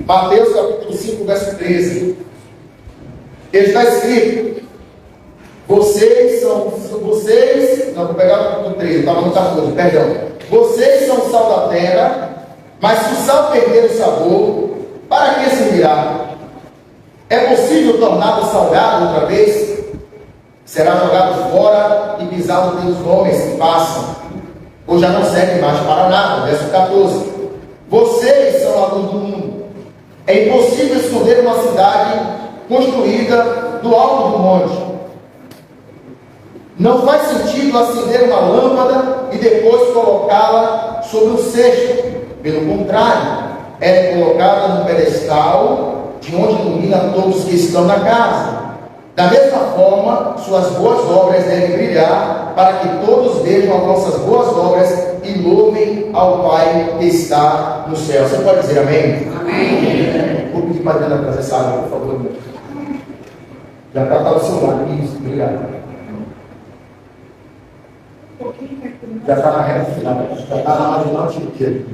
Mateus capítulo 5, verso 13. Está escrito: vou pegar o capítulo 13, estava no 14, perdão. Vocês são o sal da terra, mas se o sal perder o sabor, para que servirá? É possível torná-lo salgado outra vez? Será jogado fora e pisado pelos homens que passam, ou já não serve mais para nada. Verso 14. Vocês são a luz do mundo. É impossível esconder uma cidade construída do alto do monte. Não faz sentido acender uma lâmpada e depois colocá-la sobre um cesto. Pelo contrário, ela é colocada no pedestal, de onde ilumina todos que estão na casa. Da mesma forma, suas boas obras devem brilhar, para que todos vejam as vossas boas obras e louvem ao Pai que está no céu. Você pode dizer amém? Amém. Vou pedir para a Adriana trazer essa água, por favor. Já está ao seu lado. Isso, obrigado. Já está na reta final. Já está na marginal de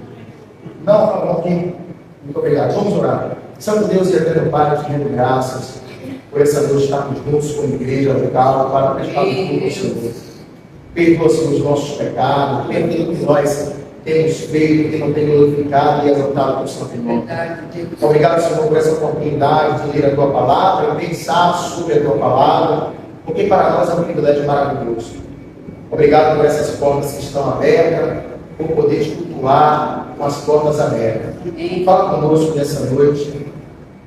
não, fala um pouquinho. Muito obrigado. Vamos orar. Santo Deus e eterno Pai, te rendo graças por essa noite estarmos juntos como igreja local para prestar o culto ao Senhor. Perdoa, Senhor, os nossos pecados, perdoa o que nós temos feito, que não tem glorificado e exaltado o Santo Nome. Obrigado, Senhor, por essa oportunidade de ler a Tua Palavra, pensar sobre a Tua Palavra, porque para nós é um privilégio maravilhoso. Obrigado por essas portas que estão abertas, por poder te cultuar com as portas abertas. Fala conosco nessa noite,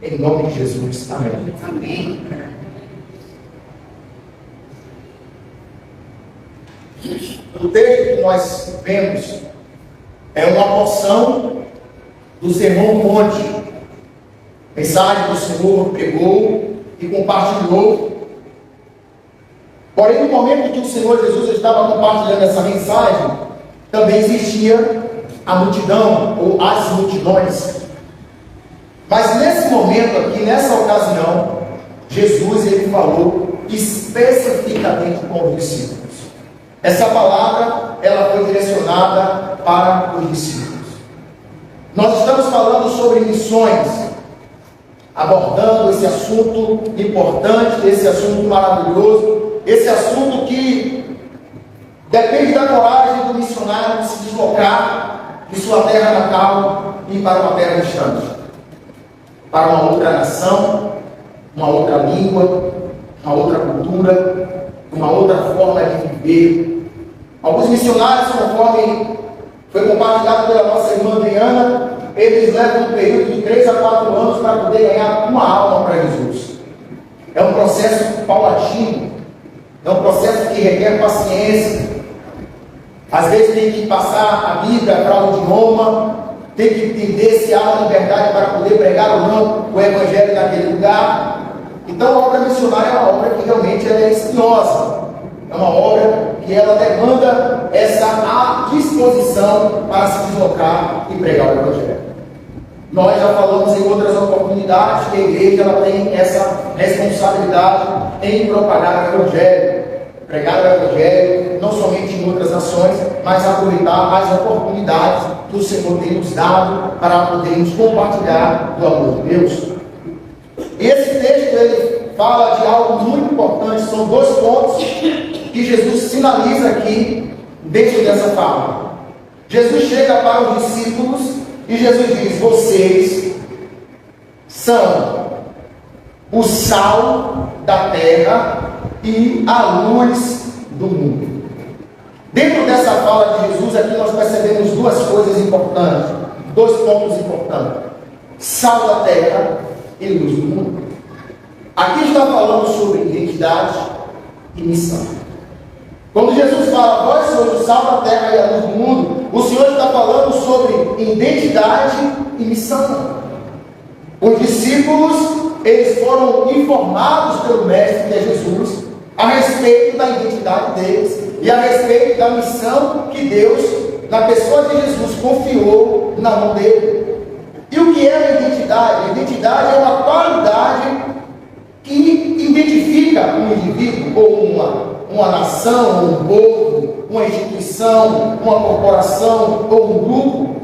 em nome de Jesus. Amém. Amém. O texto que nós vemos é uma porção do Sermão do Monte. Mensagem que o Senhor pregou e compartilhou. Porém, no momento que o Senhor Jesus estava compartilhando essa mensagem, também existia a multidão, ou as multidões. Mas nesse momento aqui, nessa ocasião, Jesus ele falou especificamente com os discípulos. Essa palavra, ela foi direcionada para os discípulos. Nós estamos falando sobre missões, abordando esse assunto importante, esse assunto maravilhoso, esse assunto que depende da coragem do missionário de se deslocar de sua terra natal e ir para uma terra distante, para uma outra nação, uma outra língua, uma outra cultura, uma outra forma de viver. Alguns missionários, conforme foi compartilhado pela nossa irmã Adriana, eles levam um período de 3 a 4 anos para poder ganhar uma alma para Jesus. É um processo paulatino, é um processo que requer paciência. Às vezes tem que passar a vida para o idioma, tem que entender se há uma liberdade para poder pregar ou não o evangelho naquele lugar. Então a obra missionária é uma obra que realmente é espinhosa. É uma obra que ela demanda essa disposição para se deslocar e pregar o evangelho. Nós já falamos em outras oportunidades que a igreja ela tem essa responsabilidade em propagar o evangelho, pregar o evangelho, não somente em outras nações, mas aproveitar as oportunidades que o Senhor tem nos dado para podermos compartilhar do amor de Deus. Esse texto ele fala de algo muito importante, são 2 pontos que Jesus sinaliza aqui dentro dessa fala. Jesus chega para os discípulos e Jesus diz: vocês são o sal da terra e a luz do mundo. Dentro dessa fala de Jesus aqui nós percebemos 2 coisas importantes, 2 pontos importantes: sal da terra e luz do mundo. Aqui está falando sobre identidade e missão. Quando Jesus fala, vós sois o sal da terra e a luz do mundo, o Senhor está falando sobre identidade e missão. Os discípulos, eles foram informados pelo Mestre, que é Jesus, a respeito da identidade deles e a respeito da missão que Deus, na pessoa de Jesus, confiou na mão dele. E o que é a identidade? A identidade é uma qualidade que identifica um indivíduo ou uma nação, um povo, uma instituição, uma corporação ou um grupo.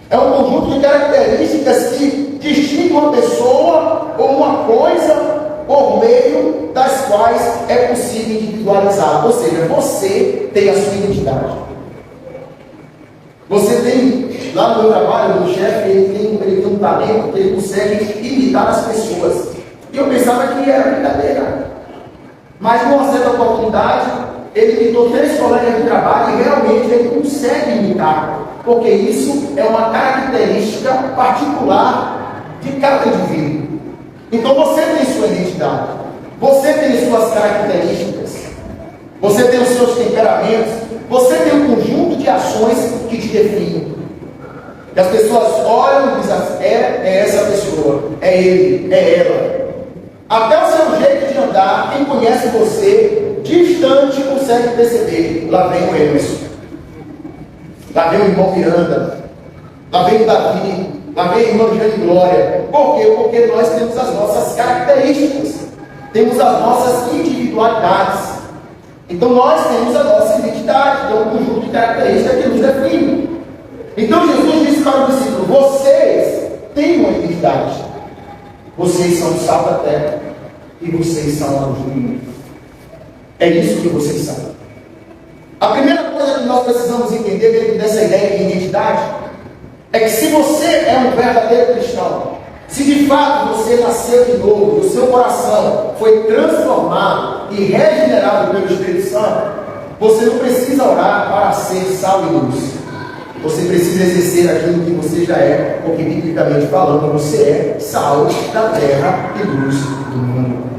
É um conjunto de características que distingue uma pessoa ou uma coisa por meio das quais é possível individualizar. Ou seja, você tem a sua identidade. Você tem, lá no meu trabalho, o chefe, ele tem um talento que ele consegue imitar as pessoas. E eu pensava que era brincadeira. Mas, numa certa oportunidade, ele imitou 3 colegas de trabalho e realmente ele consegue imitar. Porque isso é uma característica particular de cada indivíduo. Então você tem sua identidade, você tem suas características, você tem os seus temperamentos, você tem um conjunto de ações que te definem. E as pessoas olham e dizem, é essa pessoa, é ele, é ela. Até o seu jeito de andar, quem conhece você, distante, consegue perceber. Lá vem o Emerson, lá vem o irmão Miranda, lá vem o Davi, lá vem a irmã Jane Glória. Por quê? Porque nós temos as nossas características, temos as nossas individualidades. Então nós temos a nossa identidade, que é um conjunto de características que nos define. Então Jesus disse para o discípulo: vocês têm uma identidade, vocês são o sal da terra e vocês são a luz do mundo. É isso que vocês são. A primeira coisa que nós precisamos entender dentro dessa ideia de identidade é que se você é um verdadeiro cristão, se de fato você nasceu de novo, o seu coração foi transformado e regenerado pelo Espírito Santo, você não precisa orar para ser sal e luz. Você precisa exercer aquilo que você já é, porque biblicamente falando, você é sal da terra e luz do mundo.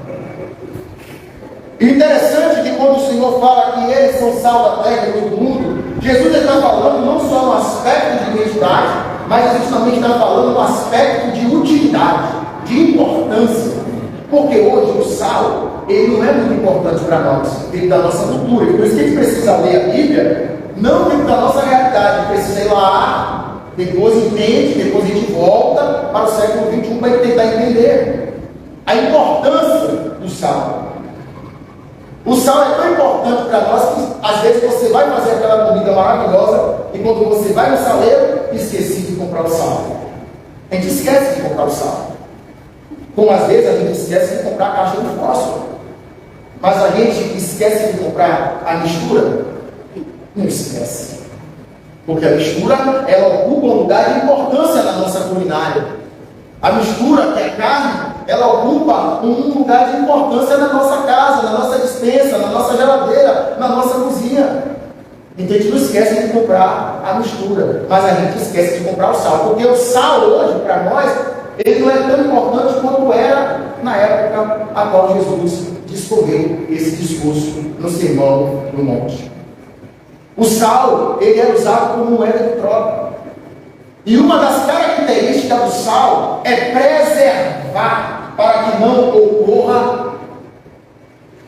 E interessante é que quando o Senhor fala que eles são sal da terra e luz do mundo, Jesus está falando não só no aspecto de identidade, mas Jesus também está falando no aspecto de utilidade, de importância. Porque hoje o sal, ele não é muito importante para nós, dentro da nossa cultura. Por isso que a gente precisa ler a Bíblia, não dentro da nossa realidade. A gente precisa ir lá, depois entende, depois a gente volta para o século XXI para tentar entender a importância do sal. O sal é tão importante para nós que às vezes você vai fazer aquela comida maravilhosa e quando você vai no saleiro, esqueci de comprar o sal. A gente esquece de comprar o sal. Como às vezes a gente esquece de comprar a caixa de fósforo. Mas a gente esquece de comprar a mistura? Não esquece. Porque a mistura, ela ocupa um lugar de importância na nossa culinária. A mistura, que é carne, ela ocupa um lugar de importância na nossa casa, na nossa despensa, na nossa geladeira, na nossa cozinha. Então a gente não esquece de comprar a mistura, mas a gente esquece de comprar o sal. Porque o sal hoje, para nós, ele não é tão importante quanto era na época a qual Jesus discorreu esse discurso no Sermão do Monte. O sal, ele era usado como moeda de troca. E uma das características do sal é preservar para que não ocorra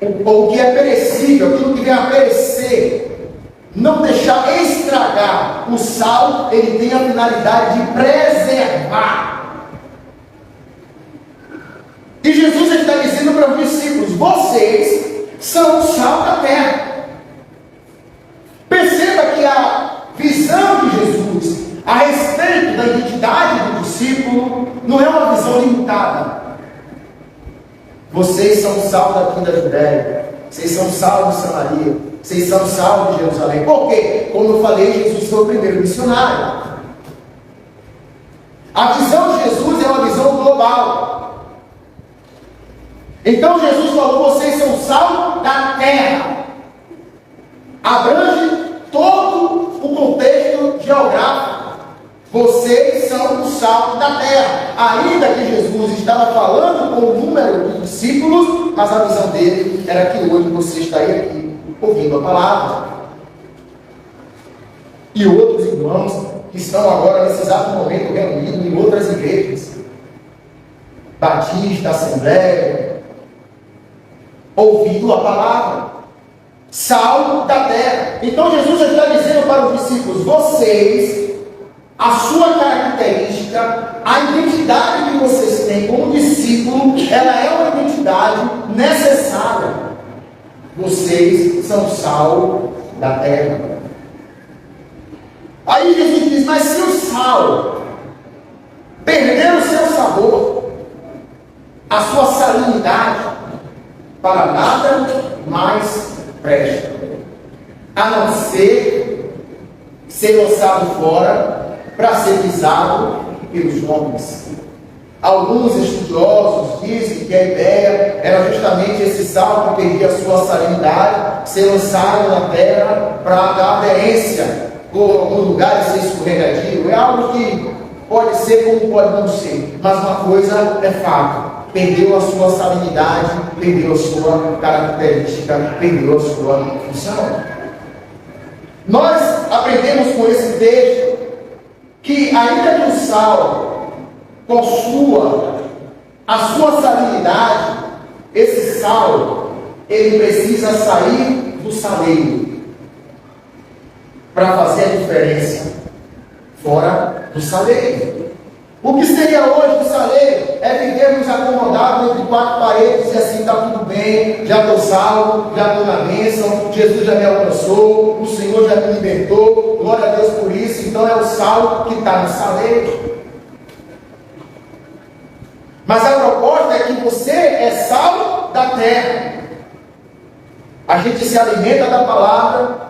o que é perecível, aquilo que vem a perecer. Não deixar estragar. O sal, ele tem a finalidade de preservar. E Jesus está dizendo para os discípulos: vocês são o sal da terra. Perceba que a visão de Jesus a respeito da identidade do discípulo não é uma visão limitada. Vocês são o sal daqui da Judéia, vocês são o sal de Samaria, vocês são o sal de Jerusalém. Por quê? Como eu falei, Jesus foi o primeiro missionário. A visão de Jesus é uma visão global. Então Jesus falou: vocês são o sal da terra. Abrange todo o contexto geográfico. Vocês são o sal da terra. Ainda que Jesus estava falando com o número de discípulos, mas a visão dele era que hoje você estaria aqui ouvindo a palavra. E outros irmãos que estão agora nesse exato momento reunidos em outras igrejas, Batista, Assembleia, ouvindo a palavra. Sal da terra. Então Jesus está dizendo para os discípulos: vocês, a sua característica, a identidade que vocês têm como discípulo, ela é uma identidade necessária. Vocês são sal da terra. Aí Jesus diz: mas se o sal perdeu o seu sabor, a sua salinidade, para nada mais presta, a não ser lançado fora para ser pisado pelos homens. Alguns estudiosos dizem que a ideia era justamente esse sal que perdia a sua salinidade, ser lançado na terra para dar aderência por algum lugar e ser escorregadio. É algo que pode ser como pode não ser, mas uma coisa é fato: perdeu a sua salinidade, perdeu a sua característica, perdeu a sua função. Nós aprendemos com esse texto que, ainda que o sal possua a sua salinidade, esse sal, ele precisa sair do saleiro para fazer a diferença fora do saleiro. O que seria hoje o saleiro? É vivermos acomodados entre quatro paredes e assim está tudo bem, já estou salvo, já estou na bênção, Jesus já me alcançou, o Senhor já me libertou, glória a Deus por isso. Então é o sal que está no saleiro. Mas a proposta é que você é sal da terra. A gente se alimenta da palavra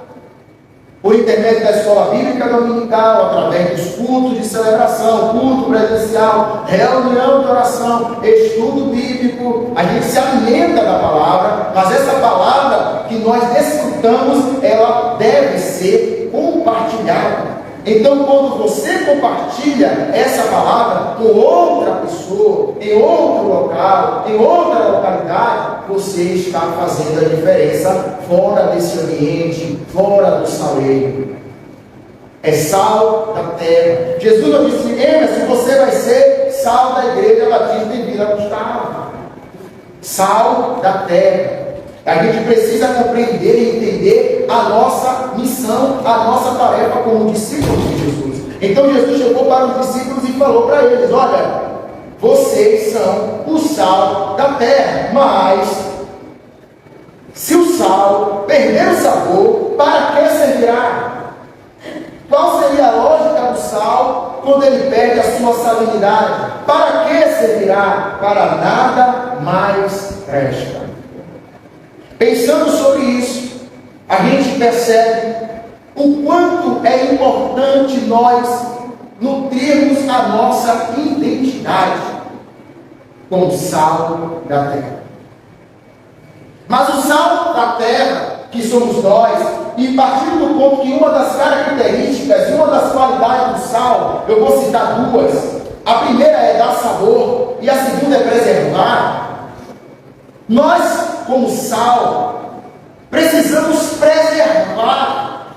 por intermédio da escola bíblica dominical, através dos cultos de celebração, culto presencial, reunião de oração, estudo bíblico. A gente se alimenta da palavra, mas essa palavra que nós desfrutamos, ela deve ser compartilhada. Então, quando você compartilha essa palavra com outra pessoa, em outro local, em outra localidade, você está fazendo a diferença fora desse ambiente, fora do saleiro. É sal da terra. Jesus não disse: Emerson, você vai ser sal da igreja batista em Vila Gustavo. Sal da terra. A gente precisa compreender e entender a nossa missão, a nossa tarefa como discípulos de Jesus. Então Jesus chegou para os discípulos e falou para eles: olha, vocês são o sal da terra, mas se o sal perder o sabor, para que servirá? Qual seria a lógica do sal quando ele perde a sua salinidade? Para que servirá? Para nada mais presta. Pensando sobre isso, a gente percebe o quanto é importante nós nutrirmos a nossa identidade como sal da terra. Mas o sal da terra, que somos nós, e partindo do ponto que uma das características, uma das qualidades do sal, eu vou citar duas. A primeira é dar sabor e a segunda é preservar. Nós, como sal, precisamos preservar.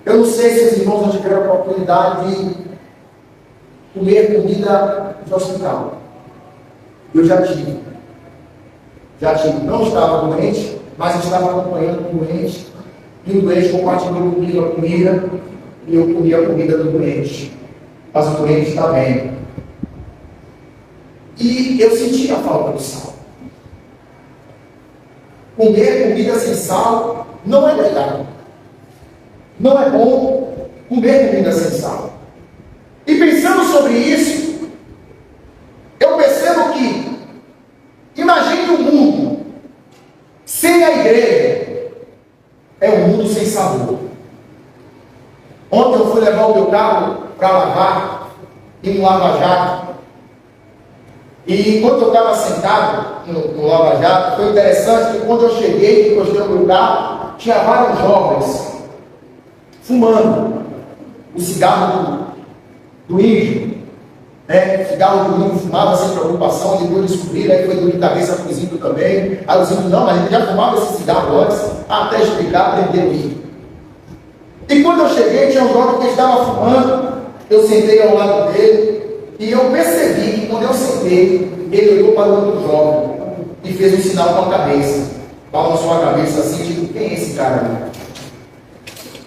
Eu não sei se os irmãos já tiveram a oportunidade de comer comida de hospital. Eu já tive. Não estava doente, mas estava acompanhando o doente. E o doente compartilhou comigo a comida, e eu comi a comida do doente. Mas o doente está bem. E eu senti a falta do sal. Comer comida sem sal não é legal. Não é bom comer comida sem sal. E pensando sobre isso, eu percebo que, imagine um mundo sem a igreja, é um mundo sem sabor. Ontem eu fui levar o meu carro para lavar, e no lava-jato. E enquanto eu estava sentado no lava-jato, foi interessante que quando eu cheguei, encostei no meu carro, tinha vários jovens fumando o cigarro do índio, né? O cigarro do índio fumava sem preocupação, depois descobriram, aí foi dor de cabeça para os índios também. Aí os índios: não, mas ele já fumava esse cigarro antes, até explicar, prender o índio. E quando eu cheguei, tinha um jovem que estava fumando, eu sentei ao lado dele, e eu percebi que quando eu sentei, ele olhou para o outro jovem e fez um sinal com a cabeça. Balançou a cabeça assim, tipo: quem é esse cara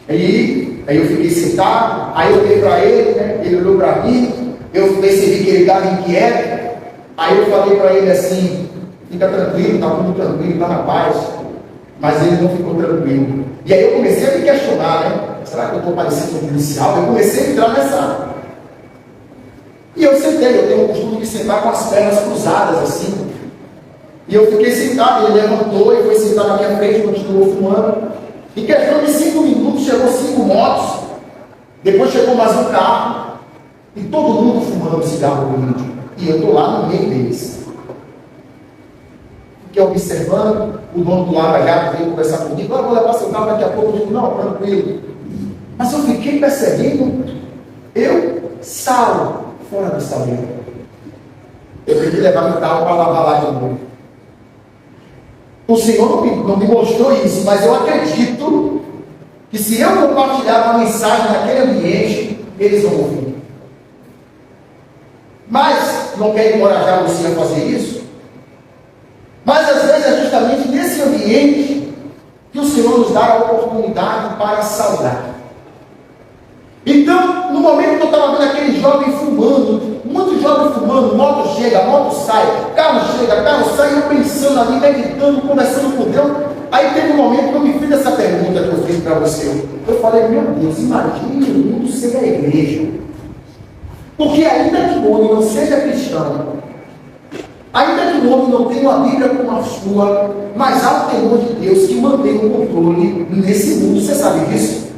ali? Aí eu fiquei sentado, aí eu olhei para ele, né? Ele olhou para mim, eu percebi que ele estava inquieto, aí eu falei para ele assim: fica tranquilo, está tudo tranquilo, está na paz. Mas ele não ficou tranquilo. E aí eu comecei a me questionar, né? Será que eu estou parecendo um policial? Eu comecei a entrar E eu sentei, eu tenho o costume de sentar com as pernas cruzadas assim. E eu fiquei sentado, ele levantou e foi sentar na minha frente, continuou fumando. Em questão de 5 minutos, chegou 5 motos, depois chegou mais um carro, e todo mundo fumando cigarro comigo. E eu estou lá no meio deles. Fiquei observando, o dono do Lava Jato veio conversar comigo, vou levar seu carro daqui a pouco. Eu digo, não, tranquilo. Mas eu fiquei percebendo, eu, sal, fora do salão. Eu tive que levar meu carro para lavar lá de novo. O Senhor não me mostrou isso, mas eu acredito que se eu compartilhar uma mensagem naquele ambiente, eles vão ouvir. Mas não quero encorajar você a fazer isso. Mas às vezes é justamente nesse ambiente que o Senhor nos dá a oportunidade para saudar. Então, no momento que eu estava vendo aquele jovem fumando, muito jovem fumando, moto chega, moto sai, carro chega, carro sai, eu pensando ali, meditando, conversando com Deus. Aí teve um momento que eu me fiz essa pergunta que eu fiz para você. Eu falei, meu Deus, imagine o mundo sem a igreja. Porque ainda que o homem não seja cristão, ainda que o homem não tenha uma Bíblia como a sua, mas há o temor de Deus que mantém o controle nesse mundo. Você sabe disso?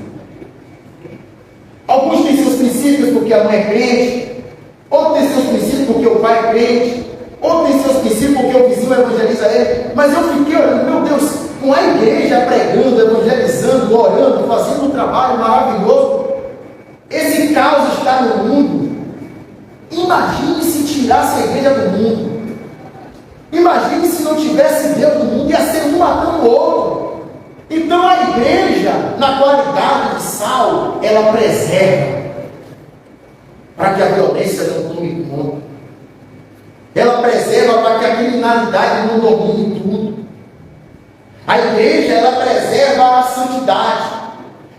Alguns têm seus princípios porque a mãe é crente, outros têm seus princípios porque o pai é crente, outros têm seus princípios porque o vizinho evangeliza ele. Mas eu fiquei olhando, meu Deus, com a igreja pregando, evangelizando, orando, fazendo um trabalho maravilhoso. Esse caos está no mundo. Imagine se tirasse a igreja do mundo. Imagine se não tivesse Deus no mundo, ia ser um matando o outro. Então a igreja, na qualidade de sal, ela preserva para que a violência não tome conta. Ela preserva para que a criminalidade não domine tudo. A igreja, ela preserva a santidade.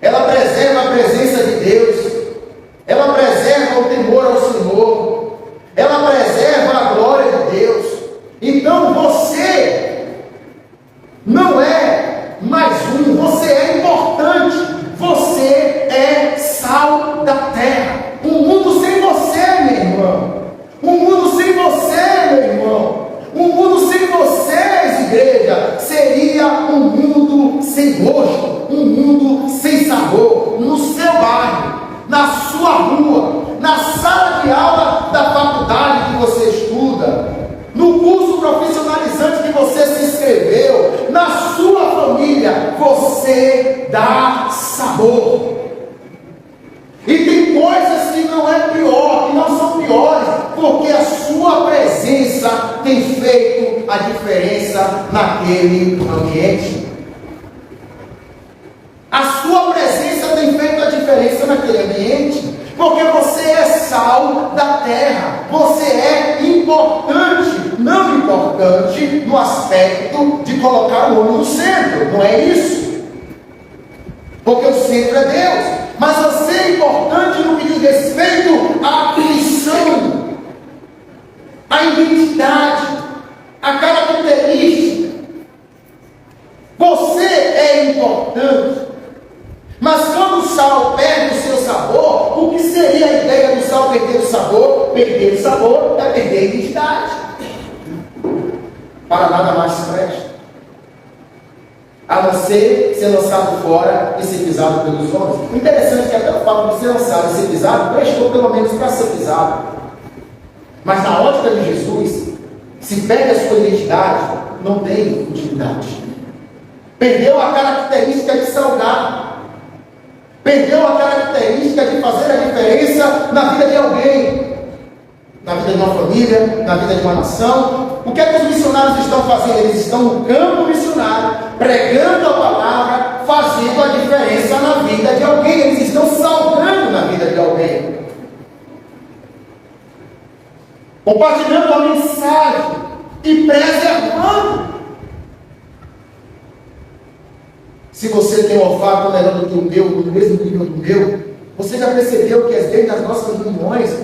Ela preserva a presença de Deus. Ela preserva o temor ao Senhor. Ela preserva a glória de Deus. Então você não é mais um, você é importante, você é sal da terra. Um mundo sem você, meu irmão, um mundo sem você, meu irmão, um mundo sem vocês, igreja, seria um mundo sem gosto, um mundo sem sabor, no seu bairro, na sua rua, na sala de aula da faculdade que você estuda, no curso profissionalizante que você se inscreveu, na sua família, você dá sabor. E tem coisas que não é pior, que não são piores, porque a sua presença tem feito a diferença naquele ambiente. A sua presença tem feito a diferença naquele ambiente, porque você é sal da terra, você é importante, não importante no aspecto de colocar o homem no centro, não é isso? Porque o centro é Deus, mas você é importante no que diz respeito à missão, à identidade, à característica. Você é importante. Mas quando o sal perde o seu sabor, o que seria a ideia do sal perder o sabor? Perder o sabor é perder a identidade. Para nada mais se presta. A não ser lançado fora e ser pisado pelos homens. O interessante é que até o fato de ser lançado e ser pisado, prestou pelo menos para ser pisado. Mas na ótica de Jesus, se perde a sua identidade, não tem utilidade. Perdeu a característica de salgar. Perdeu a característica de fazer a diferença na vida de alguém, na vida de uma família, na vida de uma nação. O que é que os missionários estão fazendo? Eles estão no campo missionário, pregando a palavra, fazendo a diferença na vida de alguém. Eles estão salvando na vida de alguém, compartilhando a mensagem e preservando. Se você tem um olfato melhor do que o meu, do mesmo nível do meu, você já percebeu que às vezes nas nossas reuniões,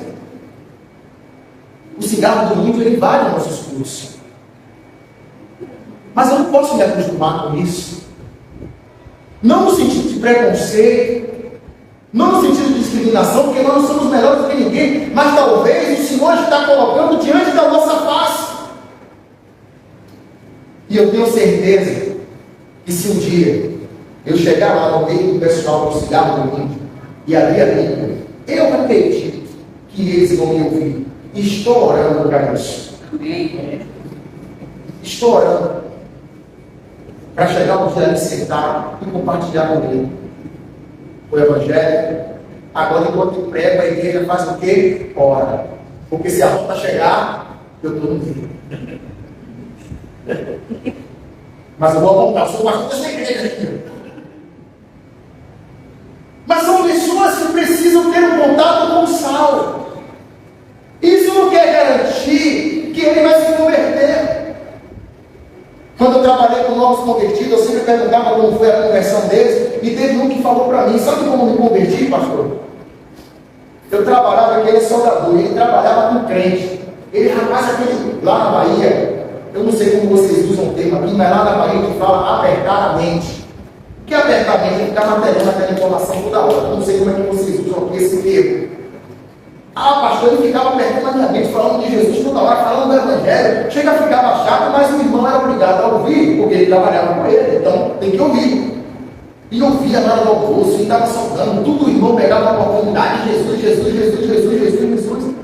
o cigarro do ímpio ele invade nossos cursos. Mas eu não posso me acostumar com isso. Não no sentido de preconceito, não no sentido de discriminação, porque nós não somos melhores do que ninguém, mas talvez o Senhor está colocando diante da nossa face. E eu tenho certeza que se um dia eu chegar lá no meio do pessoal do cigarro do índio e abrir a Bíblia, eu acredito que eles vão me ouvir. Estou orando para isso. Estou orando para chegar um dia de sentar e compartilhar com ele o Evangelho. Agora, enquanto prego, a igreja faz o quê? Ora. Porque se a volta chegar, eu estou no meio. Mas eu vou voltar, eu sou pastor dessa igreja aqui. Mas são pessoas que precisam ter um contato com o sal. Isso não quer garantir que ele vai se converter. Quando eu trabalhei com novos convertidos, eu sempre perguntava como foi a conversão deles, e teve um que falou para mim: sabe como me converti, pastor? Eu trabalhava, aquele soldador, ele trabalhava com crente. Ele, rapaz, aquele lá na Bahia, eu não sei como vocês usam o termo aqui, mas lá na Bahia a gente fala apertadamente. O que é apertadamente? Ficar materiando aquela informação toda hora. Eu não sei como é que vocês usam aqui esse termo. Pastor, ele ficava apertando a minha mente, falando de Jesus toda hora, falando do Evangelho. Chega a ficar chato, mas o irmão era obrigado a ouvir, porque ele trabalhava com ele, então tem que ouvir. E ouvia na hora do almoço, e estava saudando, tudo o irmão pegava a oportunidade, Jesus, Jesus, Jesus, Jesus, Jesus, Jesus.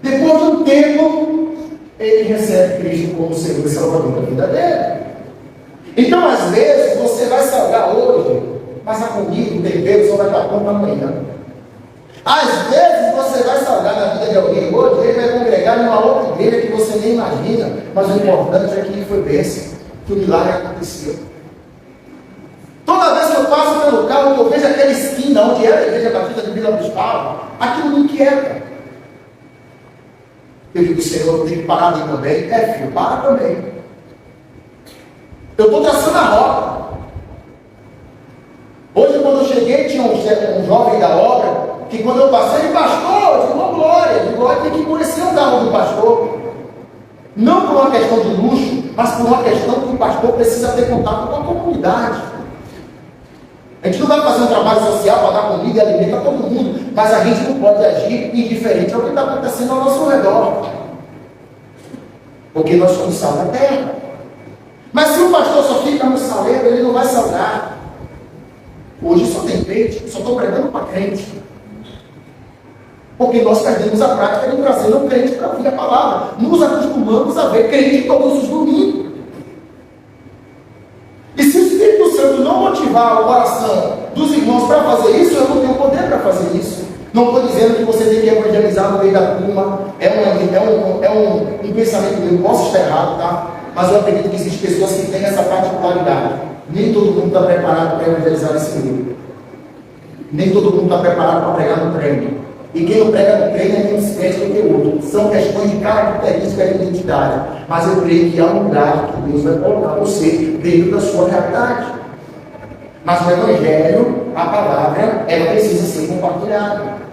Depois de um tempo, ele recebe Cristo como Senhor e Salvador da vida dele. Então, às vezes, você vai salgar hoje, mas a comida, o tempero, só vai estar pronto amanhã. Às vezes, você vai salgar na vida de alguém hoje, ele vai congregar em uma outra igreja que você nem imagina, mas o importante é que foi bênção, que o milagre aconteceu. Toda vez que eu passo pelo carro, que eu vejo aquela esquina onde era a igreja batida de Vila Bispo, aquilo me inquieta. Eu digo: Senhor, eu tenho que parar ali também. Filho, para também. Eu estou traçando a rota. Hoje, quando eu cheguei, tinha um jovem da obra, que quando eu passei, ele: pastor, eu digo: glória, tem que conhecer o carro do pastor. Não por uma questão de luxo, mas por uma questão que o pastor precisa ter contato com a comunidade. A gente não vai fazer um trabalho social para dar comida e alimento a todo mundo, mas a gente não pode agir indiferente ao que está acontecendo ao nosso redor. Porque nós somos sal da terra. Mas se o pastor só fica no saleiro, ele não vai salgar. Hoje só tem crente, só estou pregando para crente. Porque nós perdemos a prática de trazer o crente para ouvir a palavra. Nos acostumamos a ver crente todos os domingos. E se o Espírito Santo não motivar o coração dos irmãos para fazer isso, eu não tenho poder para fazer isso. Não estou dizendo que você tem que evangelizar no meio da turma. É um pensamento meu. Posso estar errado, tá? Mas eu acredito que existem pessoas que têm essa particularidade. Nem todo mundo está preparado para evangelizar nesse meio. Nem todo mundo está preparado para pregar no treino. E quem não prega no treino é menos crente do que o outro. São questões de característica de identidade. Mas eu creio que há um lugar que Deus vai colocar você dentro da sua realidade. Mas o Evangelho, a palavra, ela precisa ser compartilhada.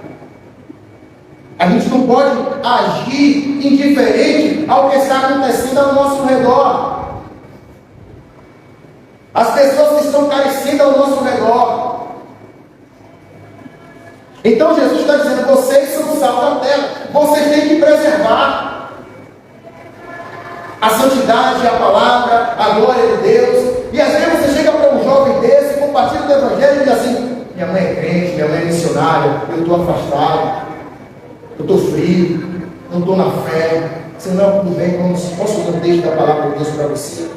A gente não pode agir indiferente ao que está acontecendo ao nosso redor. As pessoas que estão carecendo ao nosso redor. Então Jesus está dizendo: vocês são o sal da terra, vocês têm que preservar a santidade, a palavra, a glória de Deus. E às vezes você chega para um jovem desse, compartilha o Evangelho e diz assim: minha mãe é crente, minha mãe é missionária, eu estou afastado, eu estou frio, não estou na fé. Se não, tudo bem, posso dar um texto da palavra de Deus para você?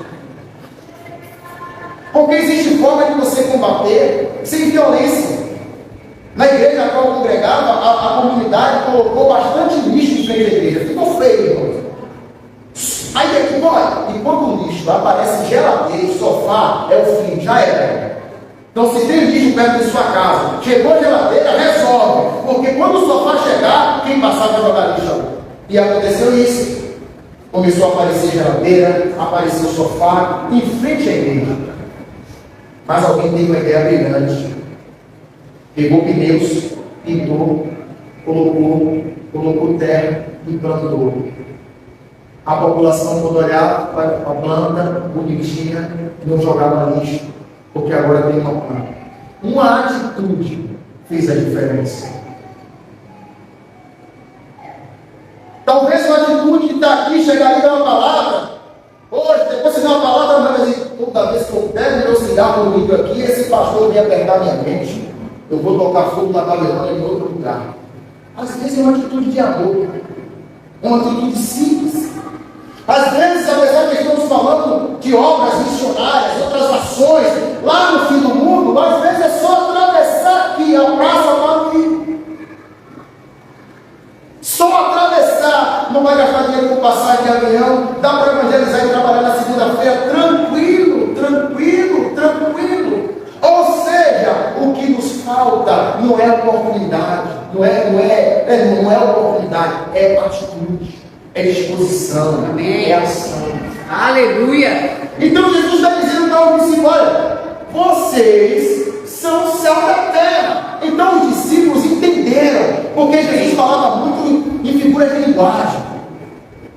Porque existe forma de você combater sem violência. Na igreja a qual eu congregava, a comunidade colocou bastante lixo em frente à igreja. Ficou feio, irmão. Aí aqui, olha, e quando o lixo aparece geladeira, sofá, é o fim, já era. Então, se tem lixo perto de sua casa, chegou a geladeira, resolve. Porque quando o sofá chegar, quem passar vai jogar lixo ali. E aconteceu isso. Começou a aparecer geladeira, apareceu sofá, em frente à igreja. Mas alguém teve uma ideia brilhante. Pegou pneus, pintou, colocou terra e plantou. A população, quando olhava para a planta bonitinha, não jogava lixo, porque agora tem uma planta. Uma atitude fez a diferença. daqui, chegar ali e dar uma palavra. Hoje, depois você dá uma palavra, mas vai dizer, toda vez que eu pego meu cigarro no livro aqui, esse pastor vem apertar minha mente. Eu vou tocar fogo na Babilônia em outro lugar. Às vezes é uma atitude de amor. É uma atitude simples. Às vezes, apesar que estamos falando de obras missionárias, outras ações, lá no fim do mundo, às vezes é só atravessar aqui a praça Manuí. Só atravessar, não vai gastar dinheiro com passagem de avião, dá para evangelizar e trabalhar na segunda-feira, tranquilo, tranquilo, tranquilo. Ou seja, o que nos falta não é oportunidade, não é oportunidade, é atitude, é disposição, amém, é ação. Aleluia! Então Jesus está dizendo para os discípulos: olha, vocês são o sal da terra. Então os discípulos entenderam, porque Jesus falava muito em figuras de linguagem,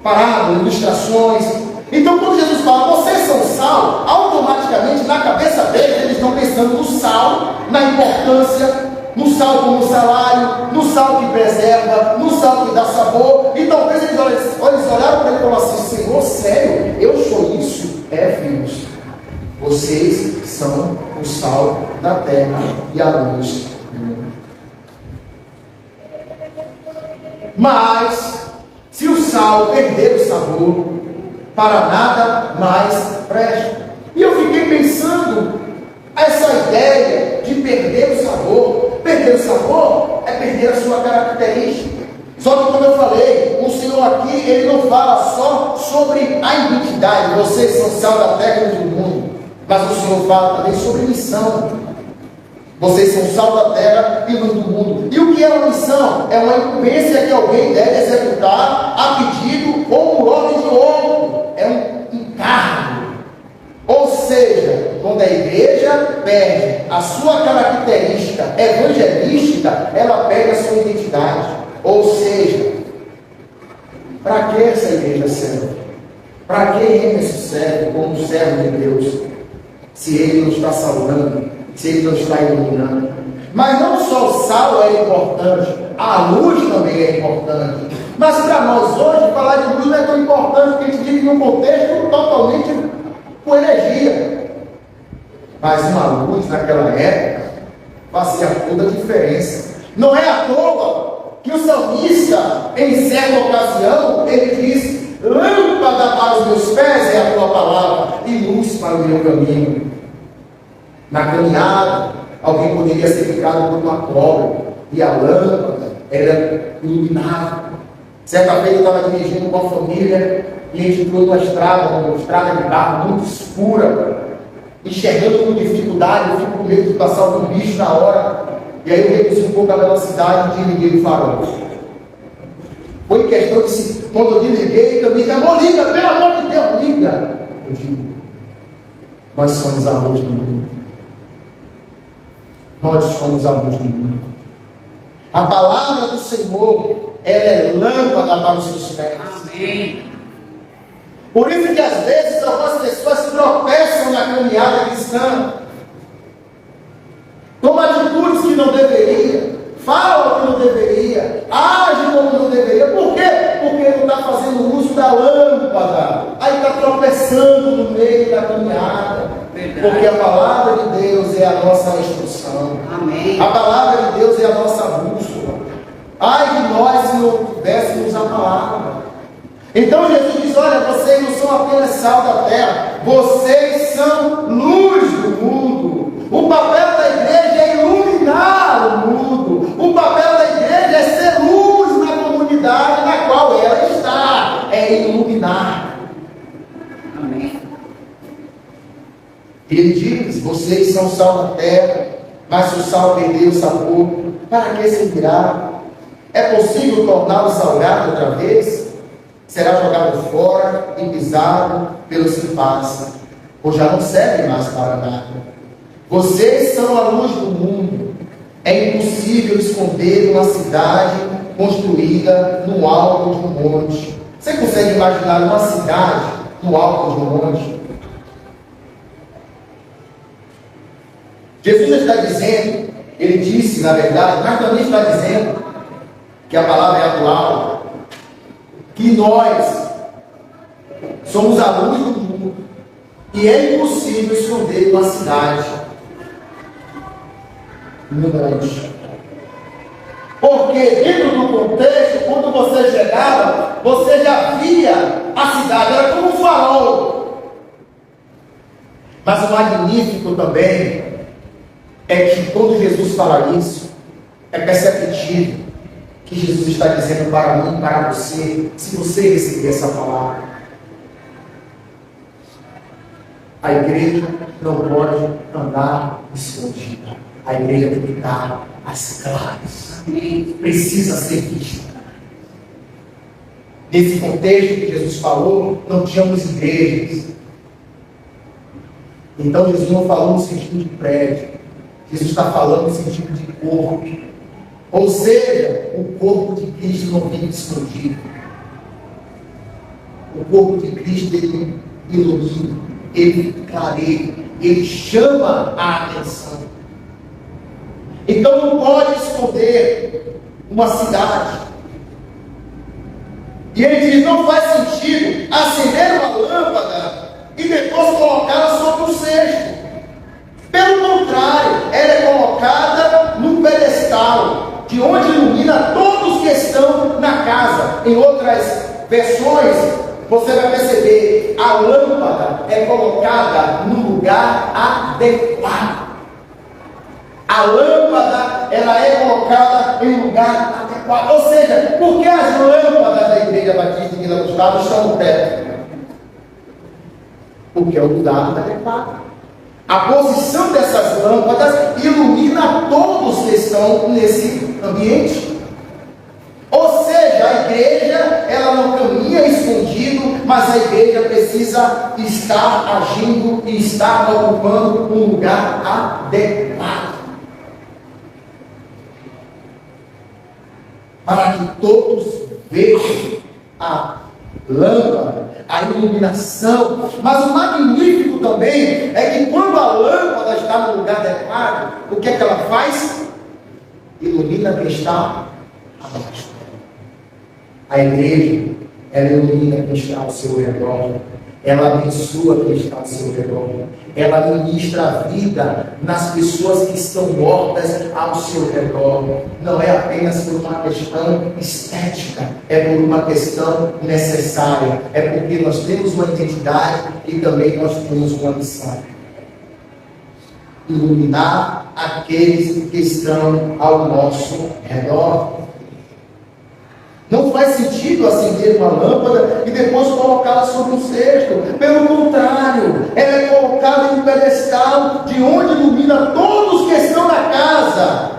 parábolas, ilustrações. Então quando Jesus fala, vocês são sal, automaticamente na cabeça deles, eles estão pensando no sal, na importância, no sal como salário, no sal que preserva, no sal que dá sabor. E talvez eles olharam para ele e falaram assim: Senhor, sério, eu sou isso? Filhos, vocês são o sal da terra e a luz do mundo. Mas, se o sal perder o sabor, para nada mais presta. E eu fiquei pensando, essa ideia de perder o sabor. Perder o sabor é perder a sua característica. Só que, como eu falei, o Senhor aqui, Ele não fala só sobre a identidade, vocês são sal da terra e do mundo, mas o Senhor fala também sobre missão. Vocês são sal da terra e luz do mundo. E o que é uma missão? É uma incumbência que alguém deve executar a pedido ou por ordem de outro. É um encargo. Ou seja, quando a igreja perde a sua característica evangelística, ela perde a sua identidade. Ou seja, para que essa igreja serve? Para que Emerson serve como servo de Deus? Se ele não está salvando, se ele não está iluminando. Mas não só o sal é importante, a luz também é importante. Mas para nós hoje, falar de luz não é tão importante, porque a gente vive num contexto totalmente com energia. Mas uma luz naquela época fazia toda a diferença. Não é à toa que o salmista, em certa ocasião, ele diz: lâmpada para os meus pés é a tua palavra e luz para o meu caminho. Na caminhada, alguém poderia ser picado por uma cobra e a lâmpada era iluminada. Certa vez eu estava dirigindo com a família e a gente entrou numa estrada de barro muito escura, enxergando com dificuldade. Eu fico com medo de passar algum bicho na hora. E aí eu reduzi um pouco a velocidade e desliguei o farol. Foi questão de quando eu desliguei, eu disse: amor, liga, pelo amor de Deus, liga. Eu digo: nós somos a luz do mundo. Nós somos a luz do mundo. A palavra do Senhor, ela é lâmpada para os seus pés. Amém. Por isso que às vezes algumas pessoas tropeçam na caminhada cristã, tomam atitudes que não deveria, falam que não deveria, agem como não deveria. Por quê? Porque não está fazendo uso da lâmpada, aí está tropeçando no meio da caminhada. Verdade. Porque a palavra de Deus é a nossa instrução. Amém. A palavra de Deus é a nossa bússola. Ai de nós se não tivéssemos a palavra. Então Jesus diz: olha, vocês não são apenas sal da terra, vocês são luz do mundo. O papel da igreja é iluminar o mundo. O papel da igreja é ser luz na comunidade na qual ela está. É iluminar. Amém. Ele diz: vocês são sal da terra, mas se o sal perder o sabor, para que servirá? É possível torná-lo salgado outra vez? Será jogado fora e pisado pelos que passam, ou já não serve mais para nada. Vocês são a luz do mundo. É impossível esconder uma cidade construída no alto de um monte. Você consegue imaginar uma cidade no alto de um monte? Jesus está dizendo, ele disse na verdade, mas também está dizendo que a palavra é atual, que nós Somos a luz do mundo. E é impossível esconder uma cidade ignorante. Porque dentro do contexto, quando você chegava, você já via a cidade, era como um farol. Mas o magnífico também é que quando Jesus fala isso, é perceptível que Jesus está dizendo para mim, para você, se você receber essa palavra. A igreja não pode andar escondida. A igreja tem que estar às claras. Precisa ser vista. Nesse contexto que Jesus falou, não tínhamos igrejas. Então Jesus não falou no sentido de prédio. Jesus está falando no sentido de corpo. Ou seja, o corpo de Cristo não vive escondido. O corpo de Cristo, ele ilumina, ele clareia, ele chama a atenção. Então não pode esconder uma cidade. E ele diz, não faz sentido acender uma lâmpada e depois colocá-la sobre um cesto. Pelo contrário, ela é colocada num pedestal, de onde ilumina todos que estão na casa. Em outras versões, você vai perceber, a lâmpada é colocada no lugar adequado. A lâmpada, ela é colocada em um lugar adequado. Ou seja, por que as lâmpadas da Igreja Batista de Vila Gustavo estão no teto? Porque é o lugar adequado. A posição dessas lâmpadas ilumina todos que estão nesse ambiente. Ou seja, a igreja, ela não caminha escondido, mas a igreja precisa estar agindo e estar ocupando um lugar adequado. Para que todos vejam a lâmpada, a iluminação. Mas o magnífico também é que quando a lâmpada está no lugar adequado, o que é que ela faz? Ilumina quem está abaixo. A igreja, ela ilumina quem está ao seu redor. Ela abençoa quem está ao seu redor. Ela ministra a vida nas pessoas que estão mortas ao seu redor. Não é apenas por uma questão estética, é por uma questão necessária. É porque nós temos uma identidade e também nós temos uma missão. Iluminar aqueles que estão ao nosso redor. Não faz sentido acender uma lâmpada e depois colocá-la sobre um cesto. Pelo contrário, ela é colocada em um pedestal de onde ilumina todos que estão na casa.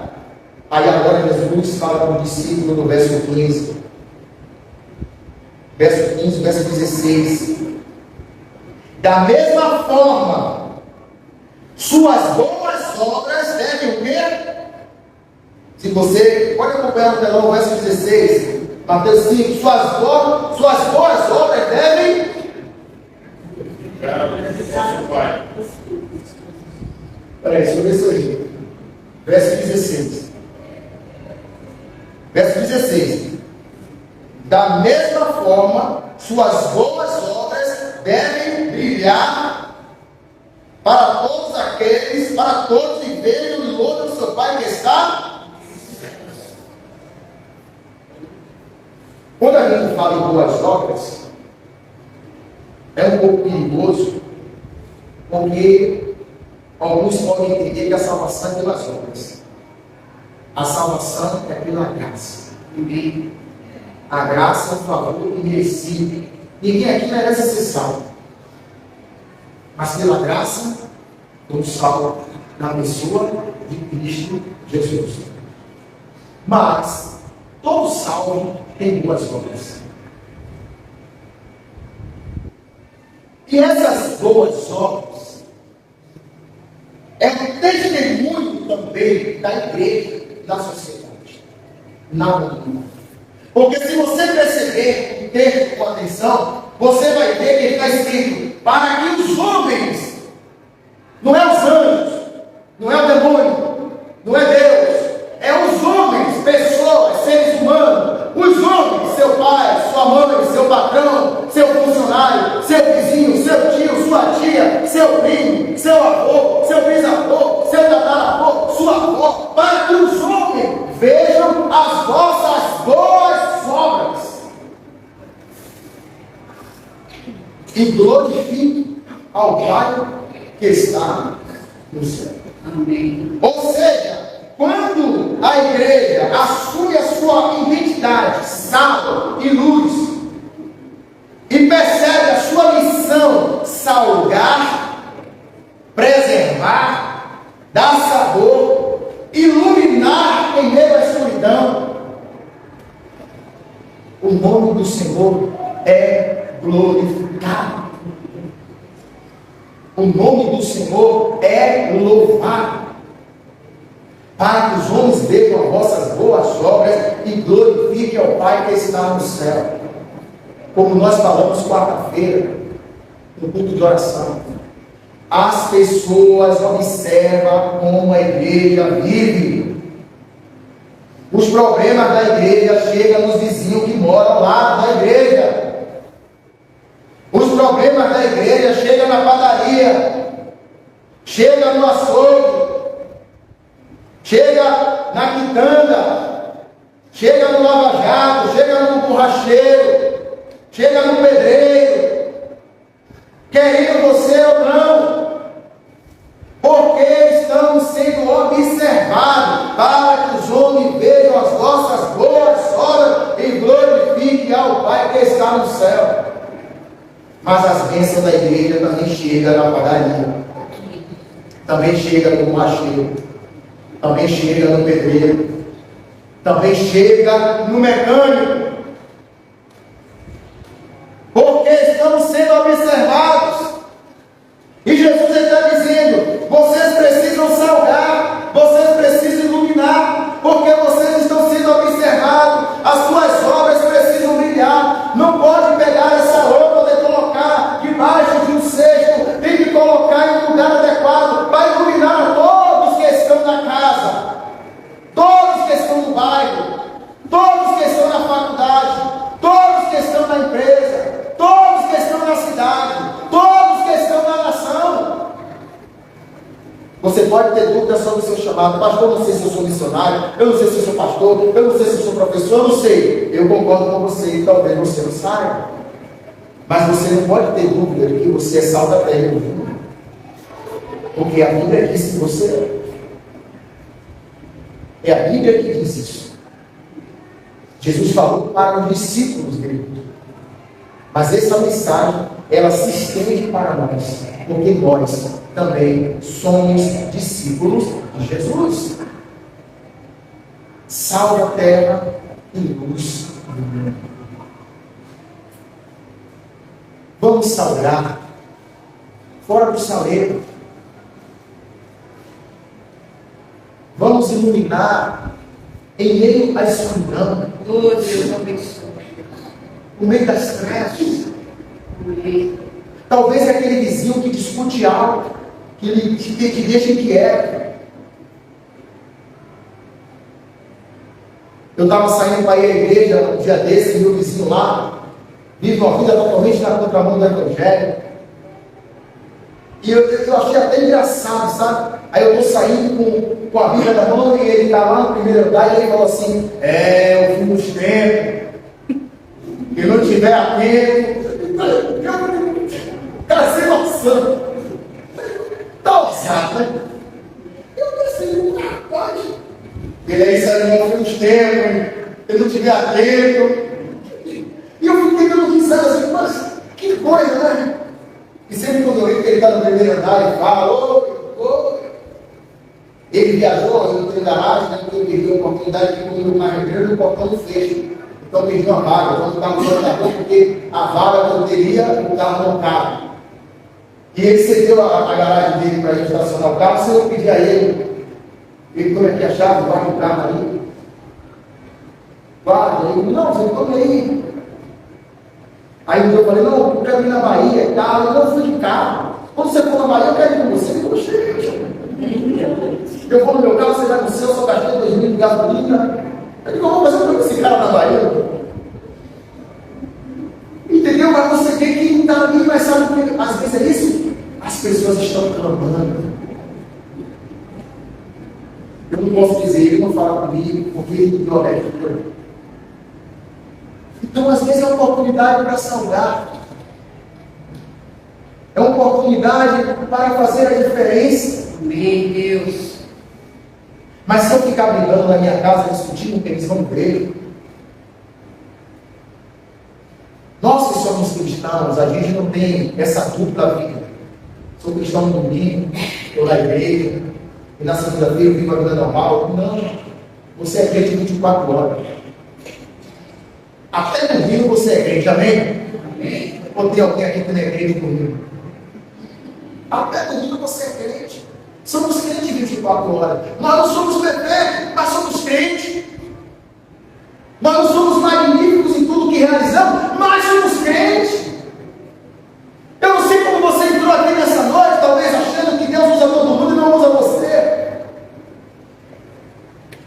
Aí agora Jesus fala para o discípulo no verso 15. Verso 15, verso 16. Da mesma forma, suas boas obras devem o quê? Se você pode acompanhar no telão o verso 16. Mateus 5, suas boas obras devem. Peraí, deixa eu ver isso aí. Verso 16. Verso 16. Da mesma forma, suas boas obras devem brilhar para todos aqueles, para todos que vejam o louvor do seu Pai que está. Quando a gente fala em boas obras, é um pouco perigoso, porque alguns podem entender que a salvação é pelas obras. A salvação é pela graça. A graça é um favor imerecido. Ninguém aqui merece ser salvo. Mas pela graça, somos salvos na pessoa de Cristo Jesus. Mas todo salvo tem boas obras. E essas boas obras é um testemunho também da igreja, da sociedade. Nada nenhum. Porque se você perceber o texto com atenção, você vai ver que ele está escrito para que os homens, não é os anjos, não é o demônio, não é Deus, é os homens, pessoas, seres humanos, os homens, seu pai, sua mãe, seu patrão, seu funcionário, seu primo, seu avô, seu bisavô, seu tataravô, sua avó, para que os homens vejam as vossas boas obras e glorifiquem ao Pai que está no céu. Amém. Ou seja, quando a igreja assume a sua identidade, sal e luz, e percebe a sua missão salgar, preservar, dar sabor, iluminar em meio à escuridão, o nome do Senhor é glorificado. O nome do Senhor é louvado, para que os homens vejam as vossas boas obras e glorifiquem ao Pai que está no céu. Como nós falamos quarta-feira, no culto de oração, as pessoas observam como a igreja vive. Os problemas da igreja chegam nos vizinhos que moram ao lado da igreja. Os problemas da igreja chegam na padaria, chega no açougue, chega na quitanda, chega no lava-jato, chega no borracheiro, chega no pedreiro, querendo você ou não, porque estamos sendo observados para que os homens vejam as vossas boas obras e glorifiquem ao Pai que está no céu. Mas as bênçãos da igreja também chegam na padaria, também chega no borracheiro, também chega no pedreiro, também chega no mecânico, porque estamos sendo observados. E Jesus está dizendo: vocês precisam salgar, vocês precisam iluminar, porque vocês estão sendo observados, as suas obras precisam brilhar. Não pode pegar essa lâmpada e colocar debaixo de um cesto, tem que colocar em um lugar adequado para iluminar todos que estão na casa, todos que estão no bairro, todos que estão na faculdade, todos que estão na empresa, todos que estão na cidade, todos que estão na nação. Você pode ter dúvidas sobre o seu chamado. Pastor, eu não sei se eu sou missionário, eu não sei se eu sou pastor, eu não sei se eu sou professor, eu não sei. Eu concordo com você e talvez você não saiba. Mas você não pode ter dúvida de que você é sal da terra e do mundo. Porque a Bíblia diz que você é. É a Bíblia que diz isso. Jesus falou para os discípulos dele. Mas essa mensagem, ela se estende para nós, porque nós também somos discípulos de Jesus. Sal da terra e luz do mundo. Vamos salgar fora do saleiro. Vamos iluminar em meio à escuridão. Oh, Deus abençoe. No meio das trevas. Amém. Talvez é aquele vizinho que discute algo, que te deixa inquieto. Eu estava saindo para ir à igreja um dia desse, e meu vizinho lá vive uma vida totalmente na contramão do Evangelho. E eu achei até engraçado, sabe? Aí eu estou saindo com a Bíblia na mão e ele está lá no primeiro andar e ele falou assim: o fim dos tempos. Que não tiver atento, cara, sem noção, tá ousado, né? Eu pensei, rapaz, ele é isso aí, no fim dos tempos, ele não tiver atento, e eu fiquei dando risada assim, mas que coisa, né? E sempre quando eu vejo que ele está no primeiro andar e fala: oi. Ele viajou, eu não tenho garagem, né? Porque eu perdi a oportunidade de ir no carreiro e o portão não fecha. Então perdi uma vaga, então o carro não acabou porque a vaga não teria, o carro não cabe. E ele cedeu a garagem dele para a gente estacionar o carro. Se eu pedir a ele toma aqui a chave, guarda o carro ali. Guarda, ele, não, você toma aí. Aí eu falei: não, eu quero ir na Bahia e tal. Eu não fui de carro. Quando você for na Bahia, eu quero ir com você. Ele falou: chega. Eu vou no meu carro, você vai no seu, só gastei 2.000 de gasolina. Eu digo: eu vou fazer com esse cara na Bahia. Entendeu? Mas você vê que não está ali, mas sabe o que às vezes é isso? As pessoas estão clamando. Eu não posso dizer, ele não fala comigo, porque ele me deu abertura. Então, às vezes, é uma oportunidade para salgar. É uma oportunidade para fazer a diferença. Amém, Deus. Mas se eu ficar brigando na minha casa, discutindo, eles vão ver. Nós que somos cristãos, a gente não tem essa dupla vida. Sou cristão no domingo, estou na igreja, e na segunda-feira eu vivo a vida normal. Não. Você é crente 24 horas. Até no domingo você é crente, amém? Amém. Ou tem alguém aqui que não é crente domingo? Até no domingo você é crente. Somos crentes 24 horas. Nós não somos perfeitos, mas somos crentes. Nós não somos magníficos em tudo que realizamos, mas somos crentes. Eu não sei como você entrou aqui nessa noite, talvez achando que Deus usa todo mundo e não usa você.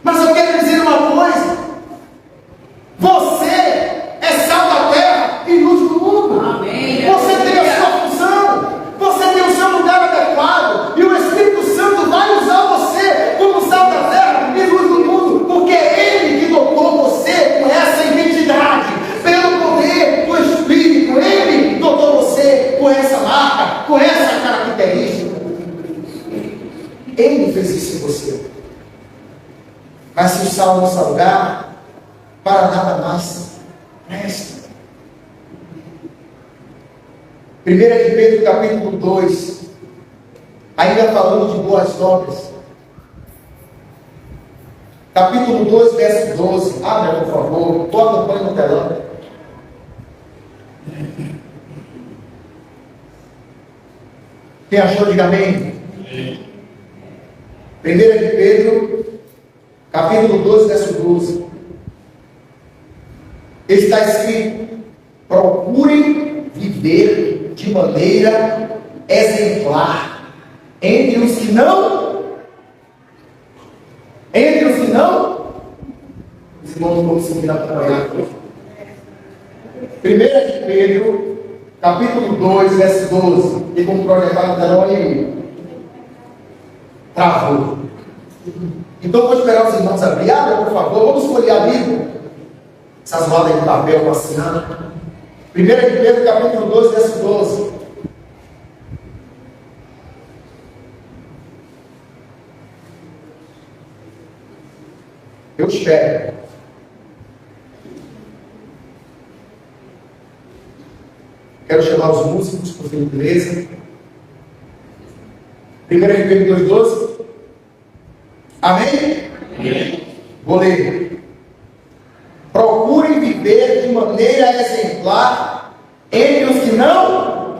Mas eu quero dizer uma coisa. Você é sal da terra e luz do mundo. Amém. Você tem a sua função. Você tem o seu lugar adequado. E o Espírito Santo vai usar você como sal da terra e luz do mundo. Porque é Ele que dotou você com essa identidade. Pelo poder do Espírito. Ele dotou você com essa marca, com essa característica. Ele fez isso em você. Mas se o sal não salgar, para nada mais presta. 1 de Pedro capítulo 2, ainda falando de boas obras. Capítulo 2, verso 12. Abra, por favor. Estou acompanhando no telão. Quem achou, diga amém. 1 de Pedro, capítulo 2, verso 12. Está escrito: procurem viver de maneira exemplar entre os que não. Entre os que não. Os irmãos não conseguindo acompanhar. 1 de Pedro, capítulo 2, verso 12. E como projetar no telão aí. Travou. Então vou esperar os irmãos abrir. Abra, por favor. Vamos folhear a Bíblia. Essas rodas de papel passeando. 1 de Pedro, capítulo 2, verso 12. Eu espero. Quero chamar os músicos, por gentileza. 1 de Pedro 2, 12. Amém? Amém. Vou ler. Procurem viver de maneira exemplar entre os que não.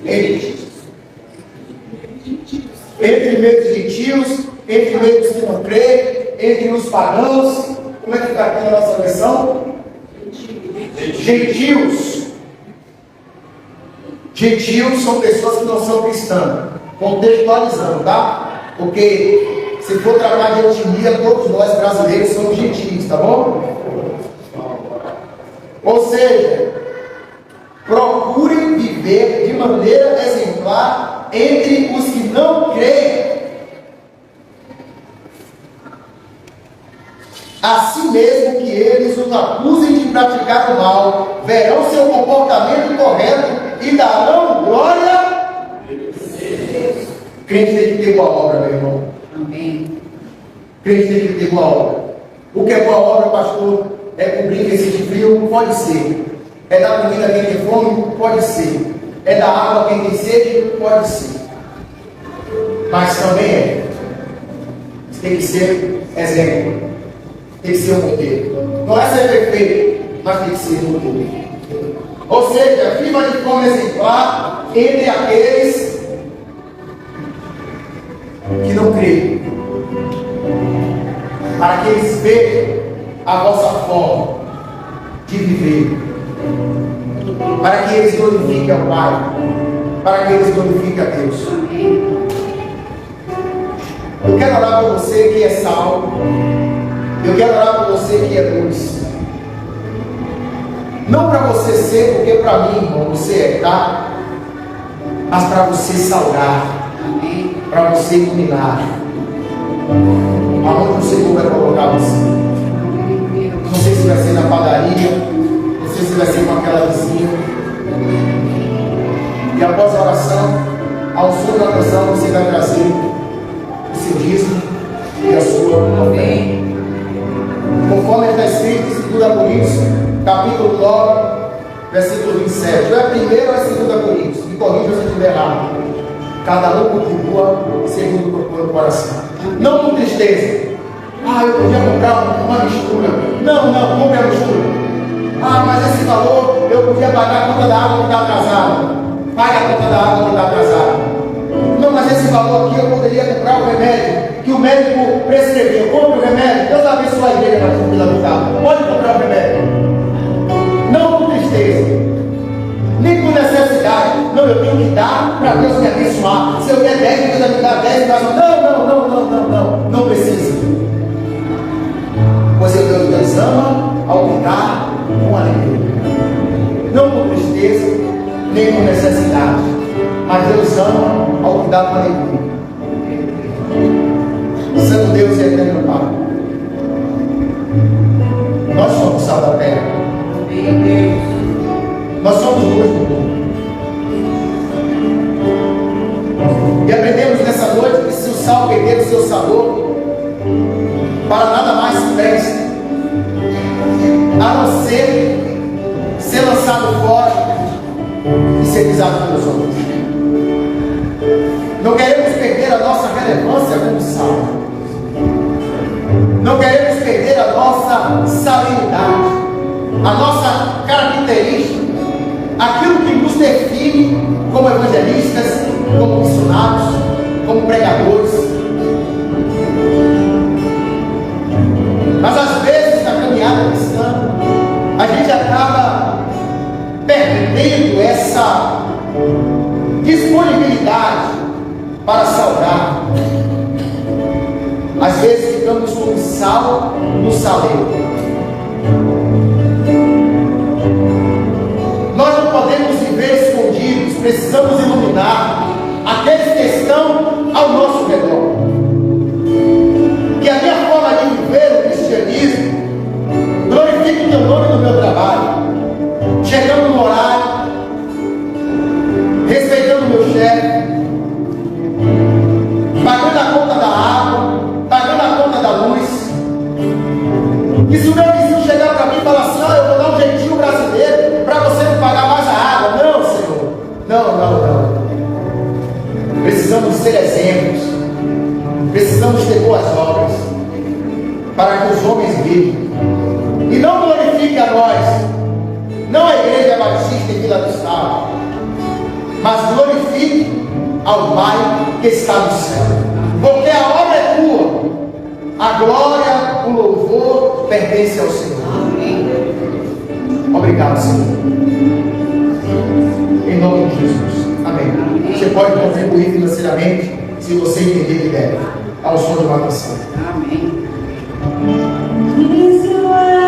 Entre meio dos gentios, entre meio dos que não creem, entre os pagãos. Como é que está aqui na nossa versão? Gentios. Gentios são pessoas que não são cristãs. Contextualizando, tá? Porque se for tratar de etnia, todos nós brasileiros somos gentios, tá bom? Ou seja, procurem viver de maneira exemplar entre os que não creem. Assim mesmo que eles os acusem de praticar o mal, verão seu comportamento correto e darão glória a Deus. Crente tem que ter boa obra, meu irmão. Amém. Crente tem que ter boa obra. O que é boa obra, pastor? É cobrir quem sente frio? Pode ser. É dar comida a quem tem fome? Pode ser. É dar água a quem tem sede? Pode ser. Mas também é. Tem que ser exemplo. Tem que ser um modelo. Não é ser perfeito, mas tem que ser um modelo. Ou seja, viva de forma exemplar entre aqueles que não creem, para que eles vejam a vossa forma de viver, para que eles glorifiquem ao Pai, para que eles glorifiquem a Deus. Eu quero orar por você que é sal, eu quero orar por você que é luz. Não para você ser, porque para mim, irmão, você é, tá? mas para você salgar, Amém. para você iluminar. Aonde o Senhor vai colocar você? Não sei se vai ser na padaria, não sei se vai ser com aquela vizinha. E após a oração, ao som da canção, você vai trazer o seu dízimo e a sua oferta. Conforme está escrito em 2 Coríntios, capítulo 9, versículo 27. Ou é a primeira ou é a 2 Coríntios? Me corrija se eu estiver errado. Cada um contribua segundo o propõe o coração. Não com tristeza. Eu podia comprar uma mistura. Não, compre a mistura. Mas esse valor eu podia pagar a conta da água que está atrasada. Pague a conta da água que está atrasada. Não, mas esse valor aqui eu poderia comprar o remédio que o médico prescreveu. Compre o remédio. Deus abençoe a igreja para cumprir a vontade. Pode comprar o remédio. Não com tristeza, nem com necessidade. Não, eu tenho que dar para Deus me abençoar. Se eu der 10, Deus vai me dar 10. Não precisa. Pois Deus ama ao que dá com alegria. Não com tristeza, nem com necessidade. Mas Deus ama ao que dá com alegria. Santo Deus e eterno Pai, nós somos sal da terra. Meu Deus. Nós somos luz do mundo. E aprendemos nessa noite que se o sal perder o seu sabor, para nada mais se presta, a não ser lançado fora e ser pisado pelos homens. Não queremos perder a nossa relevância como sal. Não queremos perder a nossa salinidade, a nossa característica, aquilo que nos define como evangelistas, como missionários, como pregadores. Mas às vezes na caminhada cristã, a gente acaba perdendo essa disponibilidade para salgar. Às vezes ficamos como sal no saleiro. Nós não podemos viver escondidos, precisamos iluminar aqueles que estão ao nosso redor. Que a minha forma de viver o cristianismo glorifique o teu nome no meu trabalho, chegando no horário, respeitando o meu chefe, pagando a conta da água, pagando a conta da luz. E se o meu vizinho chegar para mim e falar assim, eu vou dar um jeitinho brasileiro para você não pagar mais a água. Não, Senhor. Não. Precisamos ser exemplos. Precisamos ter boas obras para que os homens vejam. E não glorifique a nós, não a igreja batista em Vila do Estado, mas glorifique ao Pai que está no céu. Porque a obra é tua, a glória, o louvor pertence ao Senhor. Obrigado, Senhor. Em nome de Jesus. Amém. Você pode contribuir financeiramente se você entender que deve, ao som de uma canção. Amém. Isso é